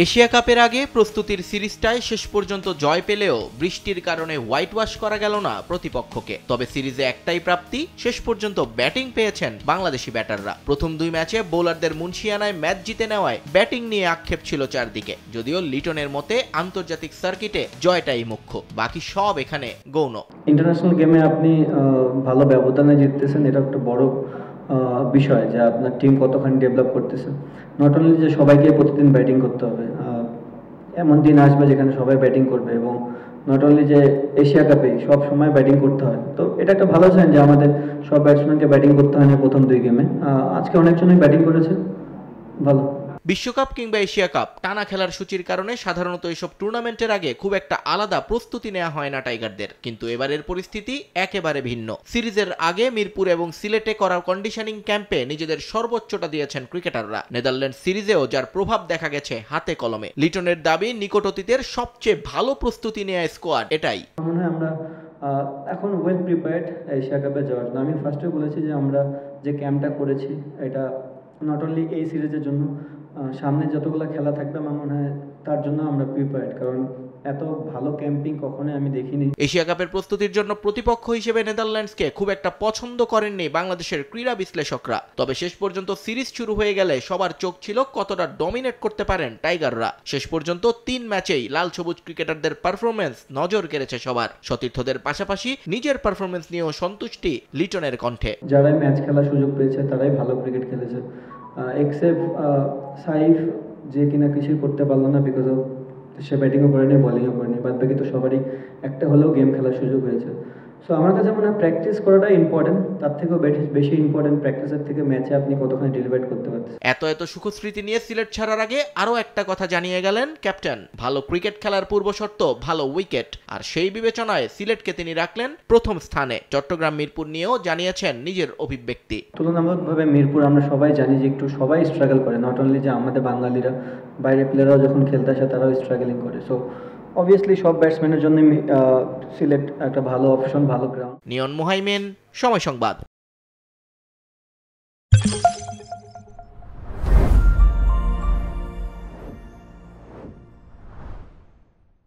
Asia কাপের আগে প্রস্তুতির সিরিজটায় শেষ পর্যন্ত জয় পেলেও বৃষ্টির কারণে হোয়াইট ওয়াশ করা গেল না প্রতিপক্ষকে। তবে সিরিজে একটাই প্রাপ্তি, শেষ পর্যন্ত ব্যাটিং পেয়েছেন বাংলাদেশি ব্যাটাররা। প্রথম দুই ম্যাচে বোলারদের মুন্সিয়ানায় ম্যাচ জিতে নেওয়ায় ব্যাটিং নিয়ে আক্ষেপ ছিল চারদিকে। যদিও লিটনের মতে আন্তর্জাতিক সার্কিটে জয়টাই মুখ্য, বাকি সব এখানে গৌণ। ইন্টারন্যাশনাল গেমে আপনি ভালো ব্যবধানে জিততেছেন, এটা একটা বড় বিষয় যে আপনার টিম কতখানি ডেভেলপ করতেছে। নট অনলি যে সবাইকে প্রতিদিন ব্যাটিং করতে হবে, এমন দিন আসবে যেখানে সবাই ব্যাটিং করবে, এবং নট অনলি যে এশিয়া কাপে সব সময় ব্যাটিং করতে হয়। তো এটা একটা ভালো সাইন যে আমাদের সব ব্যাটসম্যানকে ব্যাটিং করতে হয় না প্রথম দুই গেমে। আজকে অনেকজনই ব্যাটিং করেছে, ভালো। বিশ্বকাপ কিংবা এশিয়া কাপ টানা খেলার সূচির কারণে সাধারণত এসব টুর্নামেন্টের আগে খুব একটা আলাদা প্রস্তুতি নেওয়া হয় না টাইগারদের, কিন্তু এবারের পরিস্থিতি একেবারে ভিন্ন। সিরিজের আগে মিরপুর এবং সিলেটে করা কন্ডিশনিং ক্যাম্পে নিজেদের সর্বোচ্চটা দিয়েছেন ক্রিকেটাররা। নেদারল্যান্ড সিরিজেও যার প্রভাব দেখা গেছে হাতে কলমে। লিটনের দাবি, নিকট অতীতের সবচেয়ে ভালো প্রস্তুতি নেওয়া স্কোয়াড এটাই। মনে হয় আমরা এখন ওয়েল প্রিপেয়ার্ড এশিয়া কাপে যাওয়ার জন্য। আমি ফার্স্টে বলেছি যে আমরা যে ক্যাম্পটা করেছি এটা নট অনলি এই সিরিজের জন্য, সামনে যতগুলো খেলা থাকবে আমার মনে হয় তার জন্য আমরা প্রিপেয়ার্ড, কারণ এত ভালো ক্যাম্পিং কখনোই আমি দেখিনি। এশিয়া কাপের প্রস্তুতির জন্য প্রতিপক্ষ হিসেবে নেদারল্যান্ডসকে খুব একটা পছন্দ করেননি বাংলাদেশের ক্রীড়া বিশ্লেষকরা। তবে শেষ পর্যন্ত সিরিজ শুরু হয়ে গেলে সবার চোখ ছিল কতটা ডমিনেট করতে পারেন টাইগাররা। শেষ পর্যন্ত 3 ম্যাচেই লাল সবুজ ক্রিকেটারদের পারফরমেন্স নজর কেড়েছে সবার। সতীর্থদের পাশাপাশি নিজের পারফরমেন্স নিয়েও সন্তুষ্টি লিটনের কণ্ঠে। যারাই ম্যাচ খেলার সুযোগ পেয়েছে তারাই ভালো ক্রিকেট খেলেছে, এক্সেপ্ট সাইফ, যে কিনা কিছুই করতে পারলো না বিকজ অফ সে ব্যাটিংও করেনি, বোলিংও করেনি। বাদ বাকি তো সবারই একটা হলেও গেম খেলার সুযোগ হয়েছে। সো আমার কাছে মনে হয় প্র্যাকটিস করাটা ইম্পর্টেন্ট, তার থেকেও বেশি ইম্পর্টেন্ট প্র্যাকটিসের থেকে ম্যাচে আপনি কতখানি ডেলিভার করতে পারছেন। এত সুখস্মৃতি নিয়ে সিলেট ছাড়ার আগে আরও একটা কথা জানিয়ে গেলেন ক্যাপ্টেন। ভালো ক্রিকেট খেলার পূর্ব শর্ত ভালো উইকেট, আর সেই বিবেচনায় সিলেটকে তিনি রাখলেন প্রথম স্থানে। চট্টগ্রাম মিরপুর নিয়েও জানিয়েছেন নিজের অভিব্যক্তি। তুলনামূলকভাবে মিরপুর আমরা সবাই জানি যে একটু সবাই স্ট্রাগল করে, নট অনলি যে আমাদের বাঙালিরা, বাইরের প্লেয়াররাও যখন খেলতে আসে তারাও স্ট্রাগলিং করে। সো অবভিয়াসলি সব ব্যাটসম্যানের জন্য সিলেট একটা ভালো অপশন, ভালো গ্রাউন্ড। নিয়ন মুহাইমিন, সময় সংবাদ।